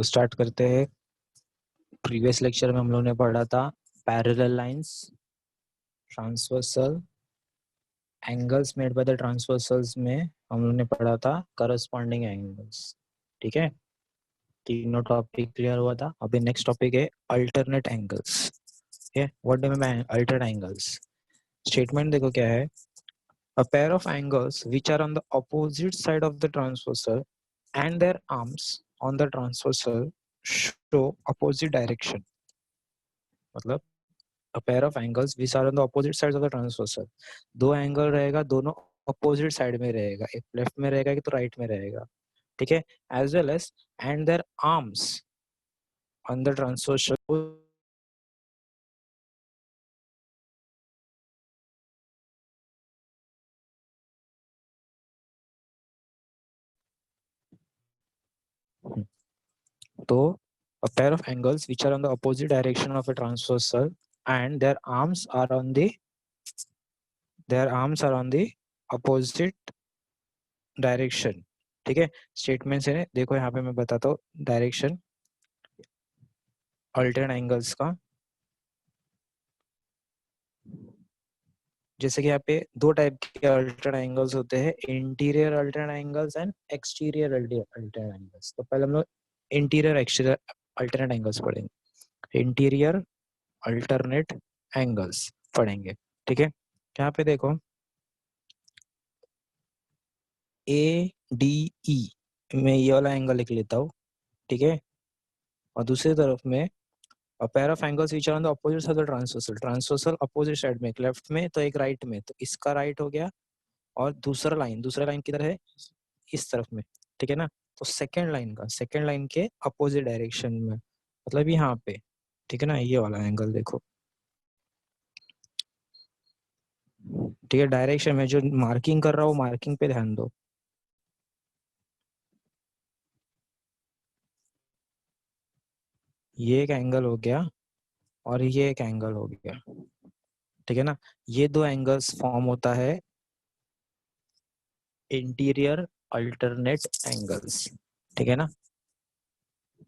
तो स्टार्ट करते हैं। प्रीवियस लेक्चर में हम लोगों ने पढ़ा था parallel lines, transversal, angles made by the transversals में हम लोगों ने पढ़ा था करस्पॉन्डिंग एंगल्स। ठीक है, तीनों टॉपिक क्लियर हुआ था। अभी नेक्स्ट टॉपिक है alternate angles. What do mean alternate angles? Statement देखो क्या है। A pair of angles which are on the opposite side of the transversal and their arms on the transversal show opposite direction. मतलब a pair of angles which are on the opposite sides of the transversal, दो angle रहेगा, दोनों opposite side में रहेगा, एक left में रहेगा कि तो राइट में रहेगा। ठीक है, as well as and there arms on the transversal. तो a pair of angles which are on the opposite direction of a transversal and their arms are on the opposite direction. ठीक है, statement है, देखो यहाँ पे मैं बताता हूँ डायरेक्शन अल्टरनेट एंगल्स का। जैसे कि यहाँ पे दो टाइप के अल्टरनेट एंगल्स होते हैं, interior alternate angles and exterior alternate angles. तो पहले हम लोग इंटीरियर एक्सटीरियर अल्टरनेट एंगल्स पढ़ेंगे। इंटीरियर अल्टरनेट एंगल्स पढ़ेंगे। ठीक है, यहाँ पे देखो ए डी ई मैं ये वाला एंगल लिख लेता हूँ। ठीक है, और दूसरी तरफ में a pair of angles which are on the opposite side of the transversal opposite side में, एक लेफ्ट में तो एक राइट में, तो इसका राइट हो गया। और दूसरा लाइन किधर है? इस तरफ में। ठीक है ना, तो सेकंड लाइन के अपोजिट डायरेक्शन में, मतलब यहाँ पे। ठीक है ना, ये वाला एंगल देखो। ठीक है, डायरेक्शन में जो मार्किंग कर रहा हूँ, मार्किंग पे ध्यान दो। ये एक एंगल हो गया और ये एक एंगल हो गया। ठीक है ना, ये दो एंगल्स फॉर्म होता है इंटीरियर अल्टरनेट एंगल्स। ठीक है ना,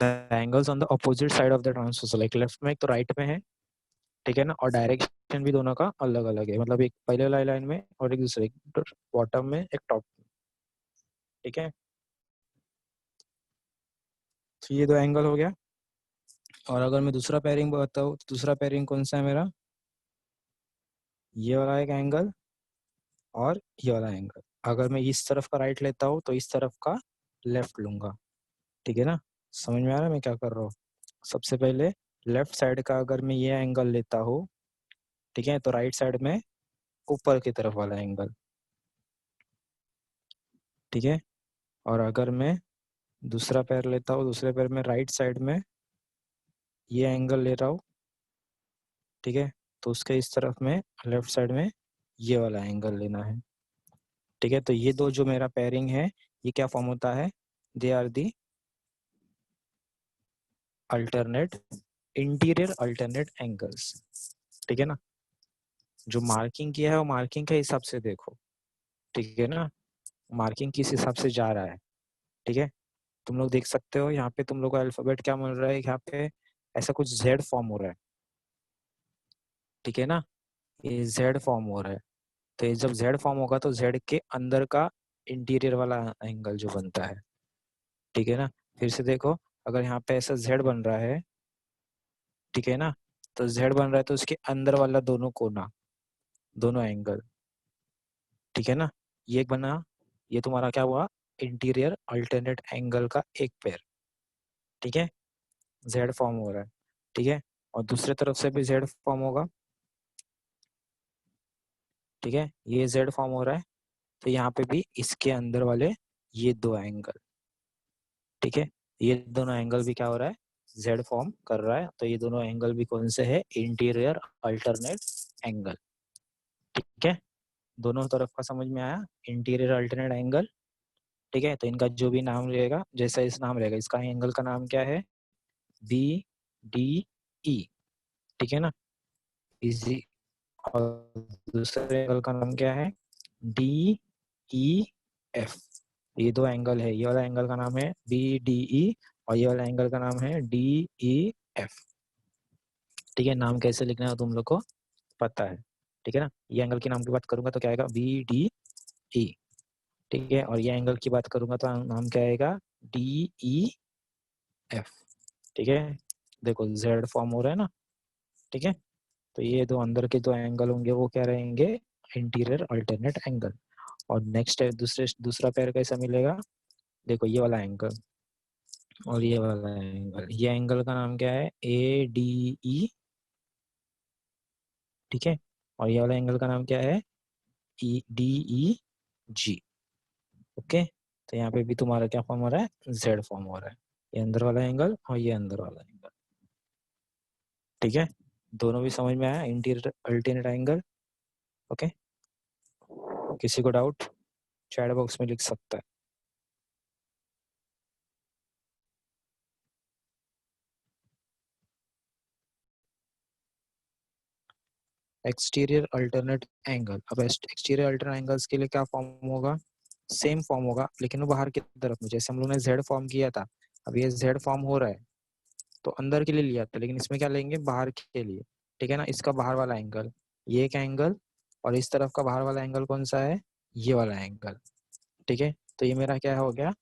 the angles on the opposite side of the transversal, एक लेफ्ट में एक तो राइट में है। ठीक है ना, और डायरेक्शन भी दोनों का अलग अलग है, मतलब एक पहले वाली लाइन में और एक दूसरे, बॉटम में एक टॉप में। ठीक है, तो ये दो एंगल हो गया। और अगर मैं दूसरा पेयरिंग बताऊँ तो दूसरा पेयरिंग कौन सा है मेरा? ये वाला एक एंगल और ये वाला एंगल। अगर मैं इस तरफ का राइट लेता हूँ तो इस तरफ का लेफ्ट लूंगा। ठीक है ना, समझ में आ रहा है मैं क्या कर रहा हूँ? सबसे पहले लेफ्ट साइड का अगर मैं ये एंगल लेता हूँ, ठीक है, तो राइट साइड में ऊपर की तरफ वाला एंगल। ठीक है, और अगर मैं दूसरा पैर लेता हूँ, दूसरे पैर में राइट साइड में ये एंगल ले रहा हूँ। ठीक है, तो उसके इस तरफ में लेफ्ट साइड में ये वाला एंगल लेना है। ठीक है, तो ये दो जो मेरा पेयरिंग है, ये क्या फॉर्म होता है? They are the alternate, interior alternate angles. ठीक है ना, जो मार्किंग किया है वो मार्किंग के हिसाब से देखो। ठीक है ना, मार्किंग किस हिसाब से जा रहा है। ठीक है, तुम लोग देख सकते हो यहाँ पे तुम लोग का अल्फाबेट क्या मिल रहा है, यहाँ पे ऐसा कुछ जेड फॉर्म हो रहा है। ठीक है ना, ये जेड फॉर्म हो रहा है। तो ये जब जेड फॉर्म होगा तो जेड के अंदर का इंटीरियर वाला एंगल जो बनता है। ठीक है ना, फिर से देखो, अगर यहाँ पे ऐसा जेड बन रहा है, ठीक है ना, तो जेड बन रहा है तो उसके अंदर वाला दोनों कोना, दोनों एंगल। ठीक है ना, ये बना, ये तुम्हारा क्या हुआ? इंटीरियर अल्टरनेट एंगल का एक पेयर। ठीक है, जेड फॉर्म हो रहा है। ठीक है, और दूसरे तरफ से भी जेड फॉर्म होगा। ठीक है, ये जेड फॉर्म हो रहा है, तो यहाँ पे भी इसके अंदर वाले ये दो एंगल। ठीक है, ये दोनों एंगल भी क्या हो रहा है? जेड फॉर्म कर रहा है। तो ये दोनों एंगल भी कौन से है? Interior alternate angle. ठीक है, दोनों तरफ का समझ में आया? Interior alternate angle. ठीक है, तो इनका जो भी नाम रहेगा, जैसा इस नाम रहेगा, इसका एंगल का नाम क्या है? B D E. ठीक है ना, इजी। और दूसरे एंगल का नाम क्या है? D E F. ये दो एंगल है, ये वाला एंगल का नाम है बी डी ई, और ये वाला एंगल का नाम है DEF। ठीक है, नाम कैसे लिखना है तुम लोग को पता है, ठीक है ना। ये एंगल के नाम की बात करूंगा तो क्या आएगा, BDE। ठीक है, और ये एंगल की बात करूंगा तो नाम क्या आएगा, DEF। ठीक है, देखो Z फॉर्म हो रहा है ना। ठीक है, तो ये दो अंदर के दो एंगल होंगे वो क्या रहेंगे, इंटीरियर अल्टरनेट एंगल। और नेक्स्ट है दूसरा पेयर कैसा मिलेगा, देखो ये वाला एंगल और ये वाला एंगल, ये एंगल का नाम क्या है, ADE। ठीक है, और ये वाला एंगल का नाम क्या है, DEG। ओके, तो यहाँ पे भी तुम्हारा क्या फॉर्म हो रहा है, Z फॉर्म हो रहा है। ये अंदर वाला एंगल और ये अंदर वाला एंगल। ठीक है, दोनों भी समझ में आया, इंटीरियर अल्टरनेट एंगल। ओके, किसी को डाउट चैट बॉक्स में लिख सकता है। एक्सटीरियर अल्टरनेट एंगल, अब एक्सटीरियर अल्टरनेट एंगल्स के लिए क्या फॉर्म होगा, सेम फॉर्म होगा लेकिन वो बाहर की तरफ में, जैसे हम लोगों ने Z फॉर्म किया था, अब ये Z फॉर्म हो रहा है तो अंदर के लिए लिया था, लेकिन इसमें क्या लेंगे, बाहर के लिए। ठीक है ना, इसका बाहर वाला एंगल ये एक एंगल, और इस तरफ का बाहर वाला एंगल कौन सा है, ये वाला एंगल। ठीक है, तो ये मेरा क्या हो गया,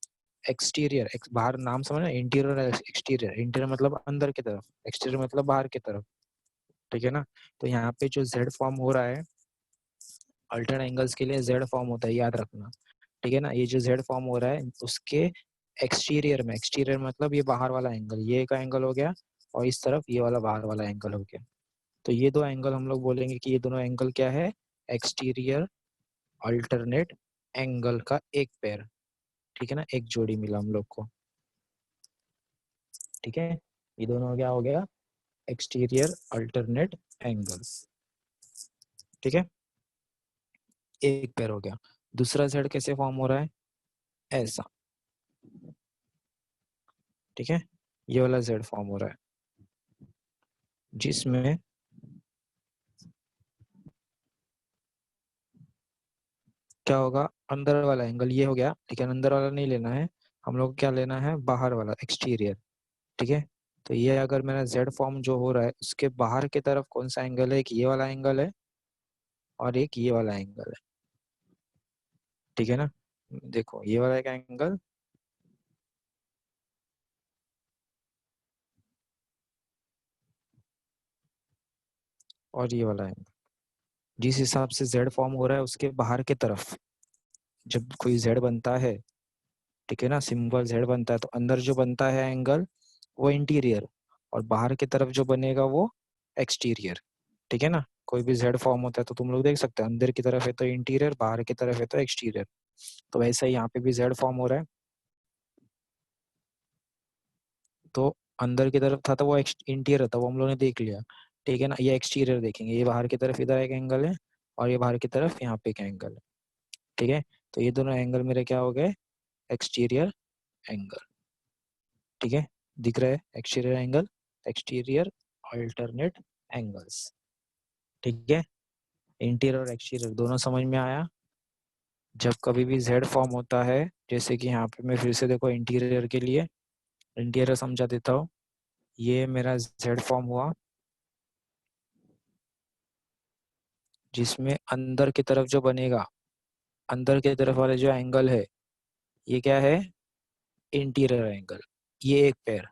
एक्सटीरियर, बाहर नाम समझना, इंटीरियर एक्सटीरियर, इंटीरियर मतलब अंदर की तरफ, एक्सटीरियर मतलब बाहर की तरफ। ठीक है ना, तो यहाँ पे जो Z फॉर्म हो रहा है अल्टरनेट एंगल्स के लिए Z फॉर्म होता है, याद रखना। ठीक है ना, ये जो Z फॉर्म हो रहा है उसके एक्सटीरियर में, एक्सटीरियर मतलब ये बाहर वाला एंगल, ये का एंगल हो गया, और इस तरफ ये वाला बाहर वाला एंगल हो गया। तो ये दो एंगल हम लोग बोलेंगे कि ये दोनों एंगल क्या है, एक्सटीरियर अल्टरनेट एंगल का एक पेयर। ठीक है ना, एक जोड़ी मिला हम लोग को। ठीक है, ये दोनों क्या हो गया, एक्सटीरियर अल्टरनेट एंगल्स। ठीक है, एक पेयर हो गया। दूसरा Z कैसे फॉर्म हो रहा है, ऐसा। ठीक है, ये वाला Z फॉर्म हो रहा है जिसमें क्या होगा, अंदर वाला एंगल ये हो गया, लेकिन अंदर वाला नहीं लेना है, हम लोग क्या लेना है, बाहर वाला एक्सटीरियर। ठीक है, तो ये अगर मेरा Z फॉर्म जो हो रहा है उसके बाहर की तरफ कौन सा एंगल है, एक ये वाला एंगल है और एक ये वाला एंगल है। ठीक है ना, देखो ये वाला एक एंगल और ये वाला एंगल, जिस हिसाब से Z फॉर्म हो रहा है उसके बाहर की तरफ जब कोई Z बनता है, ठीक है ना, सिंबल Z बनता है तो अंदर जो बनता है एंगल वो इंटीरियर, और बाहर की तरफ जो बनेगा वो एक्सटीरियर। ठीक है ना, कोई भी Z फॉर्म होता है तो तुम लोग देख सकते हैं, अंदर की तरफ है तो इंटीरियर, बाहर की तरफ है तो एक्सटीरियर। तो वैसा ही यहाँ पे भी Z फॉर्म हो रहा है, तो अंदर की तरफ था तो वो इंटीरियर था, वो हम लोगों ने देख लिया। ठीक है ना, ये एक्सटीरियर देखेंगे, ये बाहर की तरफ इधर एक एंगल है और ये बाहर की तरफ यहाँ पे एक एंगल है। ठीक है, तो ये दोनों एंगल मेरे क्या हो गए, एक्सटीरियर एंगल। ठीक है, दिख रहा है exterior angle, exterior alternate angles. ठीक है, इंटीरियर और एक्सटीरियर दोनों समझ में आया। जब कभी भी Z फॉर्म होता है, जैसे कि यहाँ पे मैं फिर से देखो इंटीरियर के लिए इंटीरियर समझा देता हूँ, ये मेरा Z फॉर्म हुआ जिसमें अंदर की तरफ जो बनेगा, अंदर की तरफ वाले जो एंगल है ये क्या है, इंटीरियर एंगल, ये एक पेयर।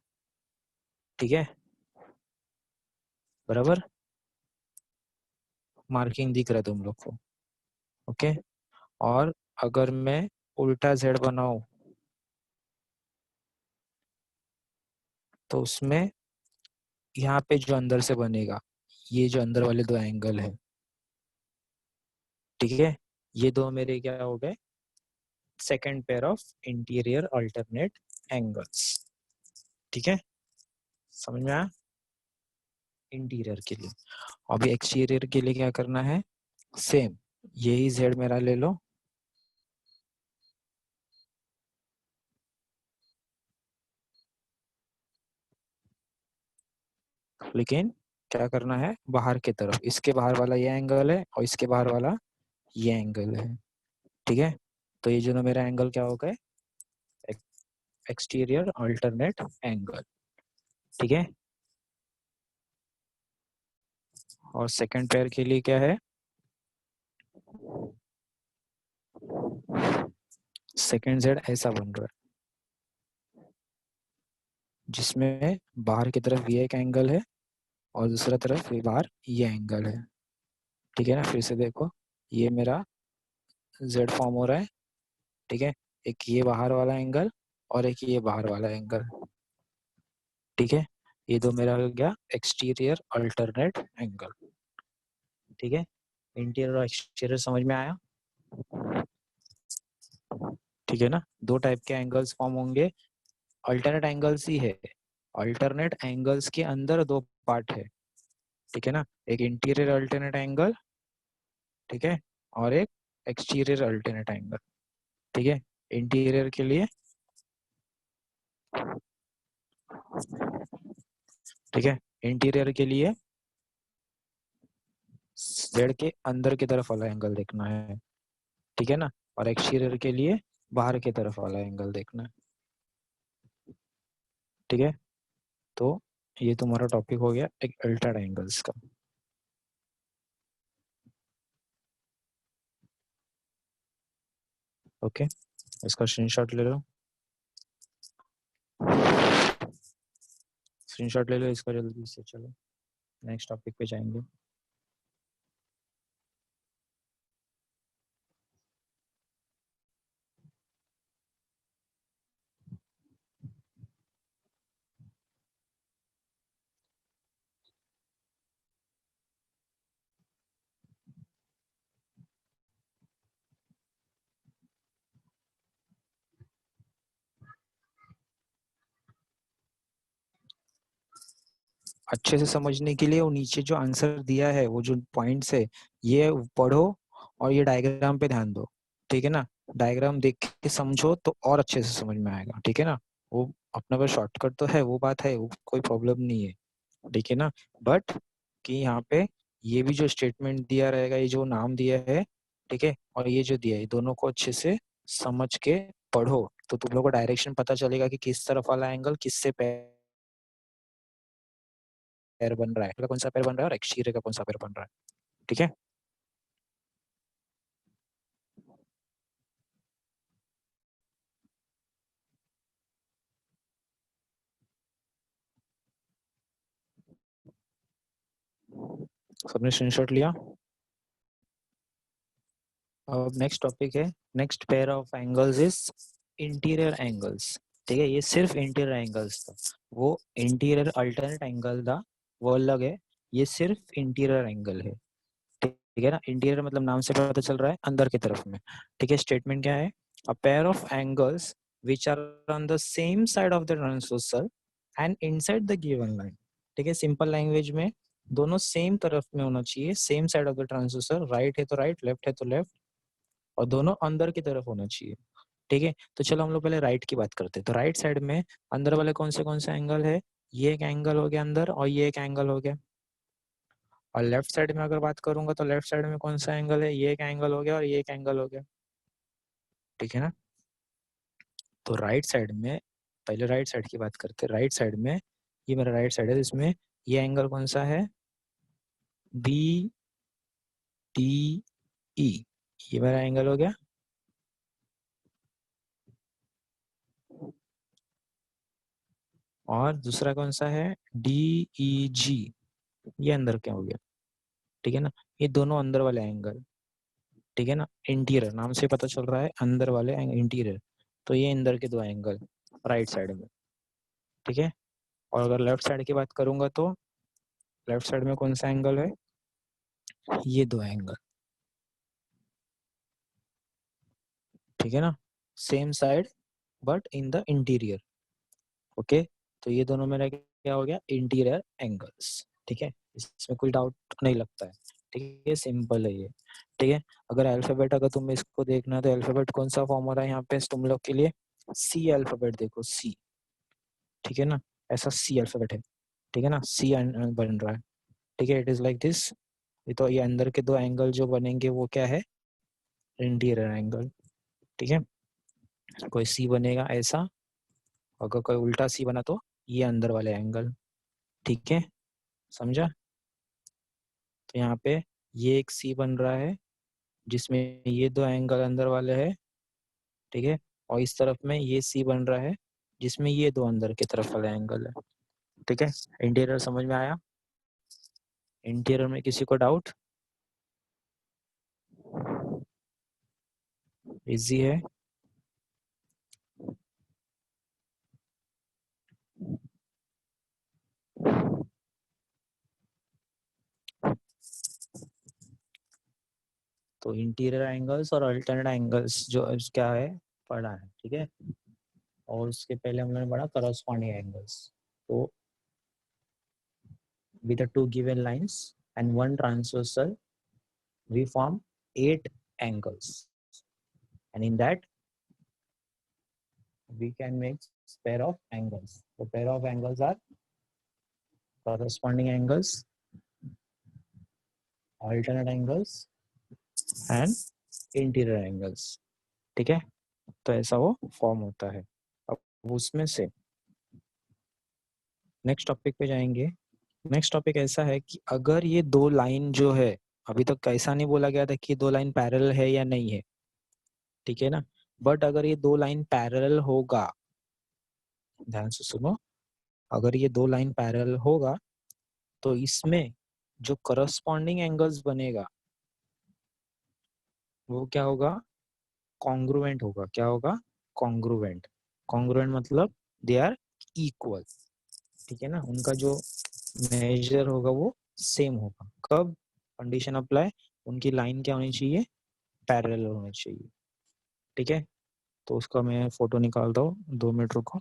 ठीक है, बराबर, मार्किंग दिख रहा है तुम लोग को। ओके, और अगर मैं उल्टा Z बनाऊं तो उसमें यहाँ पे जो अंदर से बनेगा, ये जो अंदर वाले दो एंगल है, ठीक है, ये दो मेरे क्या हो गए, second pair of interior alternate angles. ठीक है, समझ में आया, इंटीरियर के लिए। अभी एक्सटीरियर के लिए क्या करना है, सेम यही Z मेरा ले लो, लेकिन क्या करना है, बाहर की तरफ, इसके बाहर वाला ये एंगल है और इसके बाहर वाला ये एंगल है। ठीक है, तो ये जो ना मेरा एंगल क्या हो गए, एक्सटीरियर अल्टरनेट एंगल, ठीक है। और सेकंड पेयर के लिए क्या है, सेकंड जेड ऐसा बन रहा है जिसमें बाहर की तरफ ये एक एंगल है और दूसरा तरफ ये बाहर ये एंगल है, ठीक है ना। फिर से देखो, ये मेरा जेड फॉर्म हो रहा है, ठीक है। एक ये बाहर वाला एंगल और एक ये बाहर वाला एंगल, ठीक है। ये दो मेरा हो गया एक्सटीरियर अल्टरनेट एंगल, ठीक है। इंटीरियर और एक्सटीरियर समझ में आया, ठीक है ना। दो टाइप के एंगल्स फॉर्म होंगे, अल्टरनेट एंगल्स ही है, अल्टरनेट एंगल्स के अंदर दो पार्ट है, ठीक है ना। एक इंटीरियर अल्टरनेट एंगल, ठीक है, और एक एक्सटीरियर अल्टरनेट एंगल, ठीक है। इंटीरियर के लिए, ठीक है, इंटीरियर के लिए जेड के अंदर की तरफ वाला एंगल देखना है, ठीक है ना। और एक्सटीरियर के लिए बाहर की तरफ वाला एंगल देखना है, ठीक है। तो ये तुम्हारा टॉपिक हो गया एक अल्टर्ड एंगल्स का। ओके, इसका स्क्रीनशॉट ले लो, स्क्रीनशॉट ले लो इसका जल्दी से। चलो नेक्स्ट टॉपिक पे जाएंगे। अच्छे से समझने के लिए वो नीचे जो आंसर दिया है, वो जो पॉइंट्स है, ये पढ़ो और ये डायग्राम पे ध्यान दो, ठीक है ना। डायग्राम देख के समझो तो और अच्छे से समझ में आएगा, ठीक है ना। वो अपना पर शॉर्टकट तो है, वो बात है, वो कोई प्रॉब्लम नहीं है, ठीक है ना। बट कि यहाँ पे ये भी जो स्टेटमेंट दिया रहेगा, ये जो नाम दिया है, ठीक है, और ये जो दिया है, दोनों को अच्छे से समझ के पढ़ो तो तुम लोग को डायरेक्शन पता चलेगा कि किस तरफ वाला एंगल किससे पैर बन रहा है, कौन सा पैर बन रहा है और एक्सटीरियर का कौन सा पैर बन रहा है, ठीक है। सबने स्क्रीनशॉट लिया। अब नेक्स्ट टॉपिक है, next pair of angles is interior angles, ठीक है। ये सिर्फ इंटीरियर एंगल्स था, वो इंटीरियर अल्टरनेट एंगल था, वो अलग है। ये सिर्फ इंटीरियर एंगल है, ठीक है ना। इंटीरियर मतलब नाम से पता चल रहा है अंदर की तरफ में, ठीक है। स्टेटमेंट क्या है, a pair of angles which are on the same side of the transversal and inside the given line, ठीक है। सिंपल लैंग्वेज में दोनों सेम तरफ में होना चाहिए, same side of the transversal, right है तो राइट, लेफ्ट है तो लेफ्ट, और दोनों अंदर की तरफ होना चाहिए, ठीक है। तो चलो हम लोग पहले राइट की बात करते हैं। तो राइट साइड में अंदर वाले कौन से एंगल है, ये एक एंगल हो गया अंदर और ये एक एंगल हो गया। और लेफ्ट साइड में अगर बात करूंगा तो लेफ्ट साइड में कौन सा एंगल है, ये एक एंगल हो गया और ये एक एंगल हो गया, ठीक है ना। तो राइट साइड में, पहले राइट साइड की बात करते हैं। राइट साइड में ये मेरा राइट साइड है, इसमें ये एंगल कौन सा है, बी डी ई, ये मेरा एंगल हो गया। और दूसरा कौन सा है, डी ई जी, ये अंदर क्या हो गया, ठीक है ना। ये दोनों अंदर वाले एंगल, ठीक है ना। इंटीरियर नाम से पता चल रहा है अंदर वाले इंटीरियर, तो ये अंदर के दो एंगल राइट साइड में, ठीक है। और अगर लेफ्ट साइड की बात करूंगा तो लेफ्ट साइड में कौन सा एंगल है, ये दो एंगल, ठीक है ना। Same side but in the interior, okay. तो ये दोनों मेरा क्या हो गया, इंटीरियर एंगल्स, ठीक है। इसमें कोई डाउट नहीं लगता है, ठीक है, सिंपल है ये, ठीक है। अगर अल्फाबेट, अगर तुम इसको देखना है तो अल्फाबेट कौन सा फॉर्म हो रहा है यहाँ पे तुम लोग के लिए, सी अल्फाबेट देखो, सी, ठीक है ना। ऐसा सी अल्फाबेट है, ठीक है ना, सी बन रहा है, ठीक है। It is like this. तो ये अंदर के दो एंगल जो बनेंगे वो क्या है, इंटीरियर एंगल, ठीक है। कोई सी बनेगा ऐसा अगर कोई उल्टा सी बना तो ये अंदर वाले एंगल, ठीक है, समझा। तो यहाँ पे ये एक सी बन रहा है जिसमें ये दो एंगल अंदर वाले हैं, ठीक है, और इस तरफ में ये सी बन रहा है जिसमें ये दो अंदर की तरफ वाले एंगल है, ठीक है। इंटीरियर समझ में आया? इंटीरियर में किसी को डाउट? इजी है। तो इंटीरियर एंगल्स और अल्टरनेट एंगल्स जो क्या है पढ़ा है, ठीक है। और उसके पहले हम लोगों ने पढ़ा करस्पॉन्डिंग एंगल्स। तो with the two given lines and one transversal we form 8 angles, and in that we can make pair of angles. The pair of angles are corresponding angles, alternate angles and interior angles, ठीक है। तो ऐसा वो form होता है। अब उसमें से नेक्स्ट टॉपिक पे जाएंगे। नेक्स्ट टॉपिक ऐसा है कि अगर ये दो लाइन जो है, अभी तक कैसा नहीं बोला गया था कि दो लाइन पैरेलल है या नहीं है, ठीक है ना, बट अगर ये दो लाइन पैरेलल होगा, ध्यान से सुनो, अगर ये दो लाइन पैरेलल होगा तो इसमें जो करस्पॉन्डिंग एंगल्स बनेगा वो क्या होगा? कॉन्ग्रुएंट होगा। क्या होगा? कॉन्ग्रुएंट। कॉन्ग्रुएंट मतलब दे आर इक्वल, ठीक है ना, उनका जो मेजर होगा वो सेम होगा। कब कंडीशन अप्लाई? उनकी लाइन क्या होनी चाहिए? पैरेलल होनी चाहिए, ठीक है। तो उसका मैं फोटो निकालता हूँ, 2 मिनट रुको।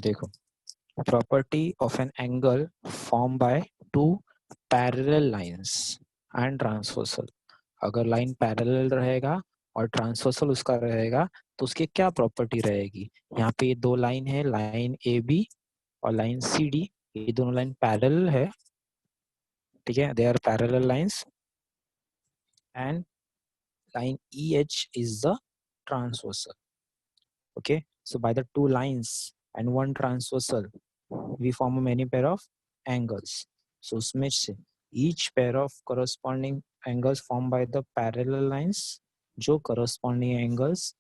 देखो, property of an angle formed by two parallel lines and transversal। अगर लाइन पैरेलल रहेगा और ट्रांसवर्सल उसका रहेगा तो उसकी क्या प्रॉपर्टी रहेगी? यहाँ पे ये दो लाइन है, लाइन ए बी और लाइन सी डी, ये दोनों लाइन पैरेलल है, ठीक है, they are parallel lines and line EH is the transversal. Okay, so by the two lines and one transversal we form a many pair of angles. So उसमें से each pair of corresponding angles formed by the parallel lines, जो corresponding angles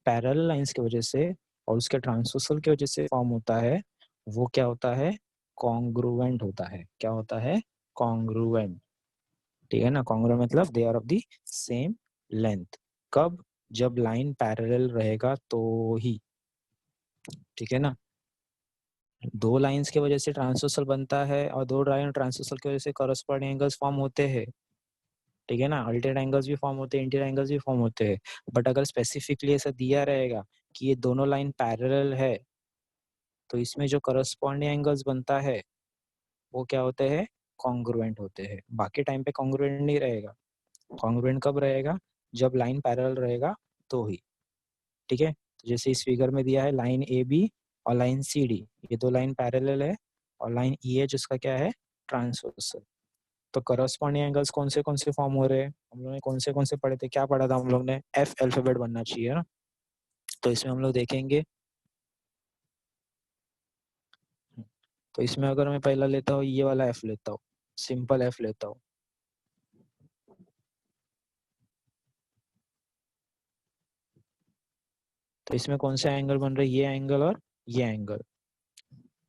parallel lines की वजह से और उसके transversal की वजह से फॉर्म होता है, वो क्या होता है? कॉन्ग्रुएंट होता है। क्या होता है? कॉन्ग्रुएंट, ठीक है ना। कॉन्ग्रुएंट मतलब they are of the same length. कब? जब लाइन पैरेलल रहेगा तो ही, ठीक है ना। दो लाइंस की वजह से ट्रांसवर्सल बनता है और दो लाइन ट्रांसवर्सल की वजह से कॉरस्पॉन्डिंग एंगल्स फॉर्म होते हैं, ठीक है ना। अल्टरनेट एंगल्स भी फॉर्म होते हैं, इंटीरियर एंगल्स भी फॉर्म होते हैं। बट अगर स्पेसिफिकली ऐसा दिया रहेगा कि ये दोनों लाइन पैरेलल है तो इसमें जो कॉरस्पॉन्डिंग एंगल्स बनता है वो क्या होते हैं? कॉन्ग्रुएंट होते हैं। बाकी टाइम पे कॉन्ग्रुएंट नहीं रहेगा। कॉन्ग्रुएंट कब रहेगा? जब लाइन पैरेलल रहेगा तो ही, ठीक है। तो जैसे इस फिगर में दिया है लाइन ए बी और लाइन सी डी, ये दो लाइन पैरेलल है और लाइन ई है जिसका क्या है? ट्रांसवर्सल। तो करस्पॉन्डिंग एंगल्स कौन से फॉर्म हो रहे हैं? हम लोग ने कौन से पढ़े थे? क्या पढ़ा था हम लोग ने? एफ अल्फाबेट बनना चाहिए ना। तो इसमें हम लोग देखेंगे, तो इसमें अगर मैं पहला लेता हूँ ये वाला एफ लेता हूँ, सिंपल एफ लेता हूँ, तो इसमें कौन सा एंगल बन रहा है? ये एंगल और ये एंगल,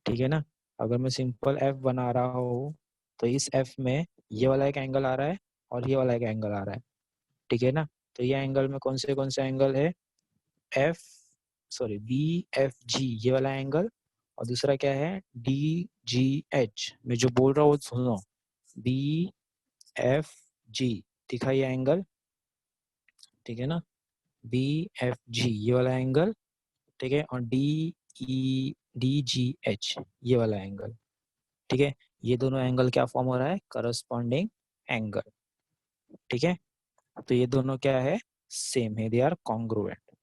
ठीक है ना। अगर मैं सिंपल एफ बना रहा हूँ तो इस एफ में ये वाला एक एंगल आ रहा है और ये वाला एक एंगल आ रहा है, ठीक है ना। तो ये एंगल में कौन से एंगल है? F, sorry, B F G, ये वाला एंगल। और दूसरा क्या है? D G H. मैं जो बोल रहा हूँ सुनो, बी एफ जी दिखा ये एंगल, ठीक है ना। बी एफ जी ये वाला एंगल, ठीक है, और डी जी एच ये वाला एंगल, ठीक है। ये दोनों एंगल क्या फॉर्म हो रहा है? करस्पॉन्डिंग एंगल, ठीक है। तो ये दोनों क्या है? सेम है, they are congruent.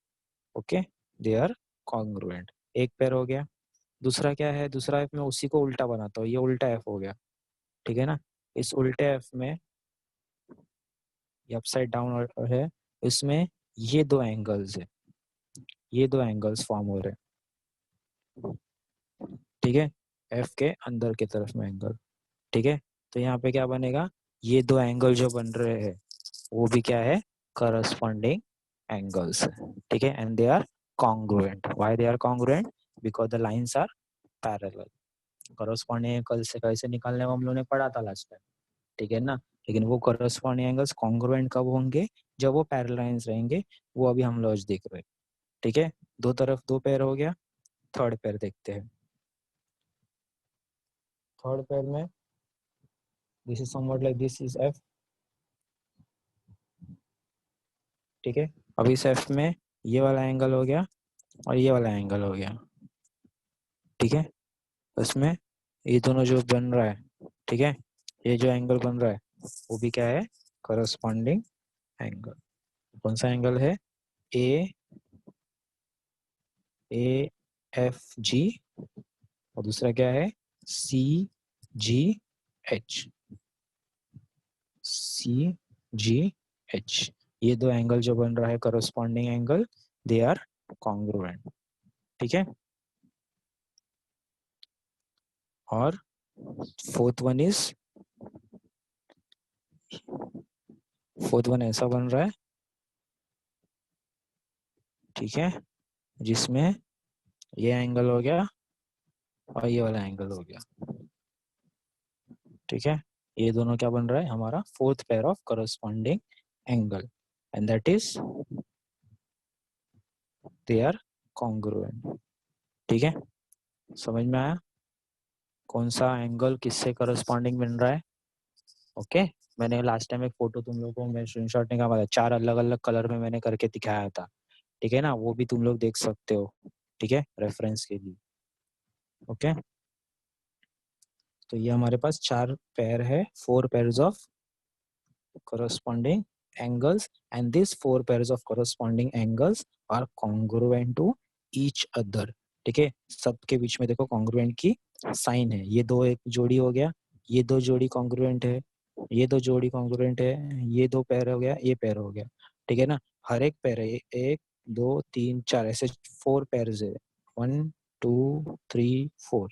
Okay, they are congruent. एक पेयर हो गया। दूसरा क्या है? दूसरा एफ में उसी को उल्टा बनाता हूँ, ये उल्टा एफ हो गया, ठीक है ना। इस उल्टे एफ में ये अपसाइड डाउन है, इसमें ये दो एंगल्स है, ये दो एंगल्स फॉर्म हो रहे हैं, ठीक है, एफ के अंदर की तरफ में एंगल, ठीक है। तो यहाँ पे क्या बनेगा, ये दो एंगल जो बन रहे हैं वो भी क्या है, करस्पॉन्डिंग एंगल्स, ठीक है, and they are congruent. Why they are congruent? Because the lines are parallel. Corresponding angle से कैसे निकालने को हम लोगों ने पढ़ा था लास्ट टाइम, ठीक है ना। लेकिन वो करस्पॉन्डिंग एंगल्स कॉन्ग्रुएंट कब होंगे, जब वो पैरेलल लाइंस रहेंगे, वो अभी हम लोग देख रहे हैं, ठीक है। दो तरफ दो पैर हो गया, थर्ड पैर देखते हैं। थर्ड पैर में this is somewhat like this is F, ठीक है। अब इस एफ में ये वाला एंगल हो गया और ये वाला एंगल हो गया, ठीक है। उसमें ये दोनों जो बन रहा है, ठीक है, ये जो एंगल बन रहा है वो भी क्या है, करस्पॉन्डिंग एंगल। कौन सा एंगल है, ए ए एफ जी, और दूसरा क्या है, सी जी एच, सी जी एच। ये दो एंगल जो बन रहा है corresponding angle, they are congruent, ठीक है। और fourth one is, fourth one ऐसा बन रहा है, ठीक है, जिसमें ये एंगल हो गया और ये वाला एंगल हो गया, ठीक है। ये दोनों क्या बन रहा है, हमारा fourth pair of corresponding angle, and that is they are congruent, ठीक है। समझ में आया कौन सा एंगल किससे करस्पॉन्डिंग बन रहा है, ओके। मैंने लास्ट टाइम एक फोटो तुम लोगों को मैं स्क्रीनशॉट निकाला, चार अलग अलग कलर में मैंने करके दिखाया था, ठीक है ना, वो भी तुम लोग देख सकते हो, ठीक है, रेफरेंस के लिए, ओके। तो ये हमारे पास चार पेयर है, four pairs of corresponding angles, and these four pairs of corresponding angles are congruent to each other, ठीक है। सबके बीच में देखो कॉन्ग्रुएंट की साइन है, ये दो एक जोड़ी हो गया, ये दो जोड़ी कॉन्ग्रुएंट है, ये दो जोड़ी कॉन्ग्रुएंट है, ये दो पैर हो गया, ये पैर हो गया, ठीक है ना। हर एक पैर है, एक दो तीन चार, ऐसे फोर पेयर्स है, 1 2 3 4,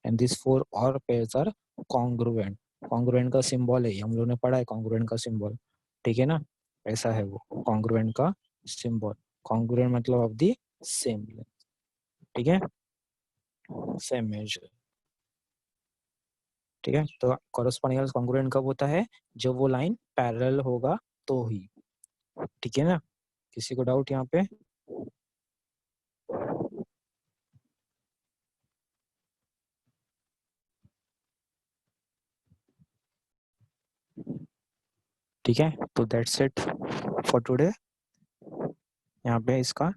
एंड दिस फोर और पेयर्स आर कॉन्ग्रुएंट। कॉन्ग्रुएंट का सिंबल है, हम लोगों ने पढ़ा है कॉन्ग्रुएंट का सिंबल, ठीक है ना, ऐसा है वो कॉन्ग्रुएंट का सिंबल। कॉन्ग्रुएंट मतलब ऑफ द सेम, ठीक है, सेम मेजर, ठीक है। तो कॉरेस्पॉन्डिंग कॉन्ग्रुएंट कब होता है, जब वो लाइन पैरेलल होगा तो ही, ठीक है ना। किसी को डाउट यहाँ पे, ठीक है। तो दैट्स इट फॉर टुडे, यहाँ पे इसका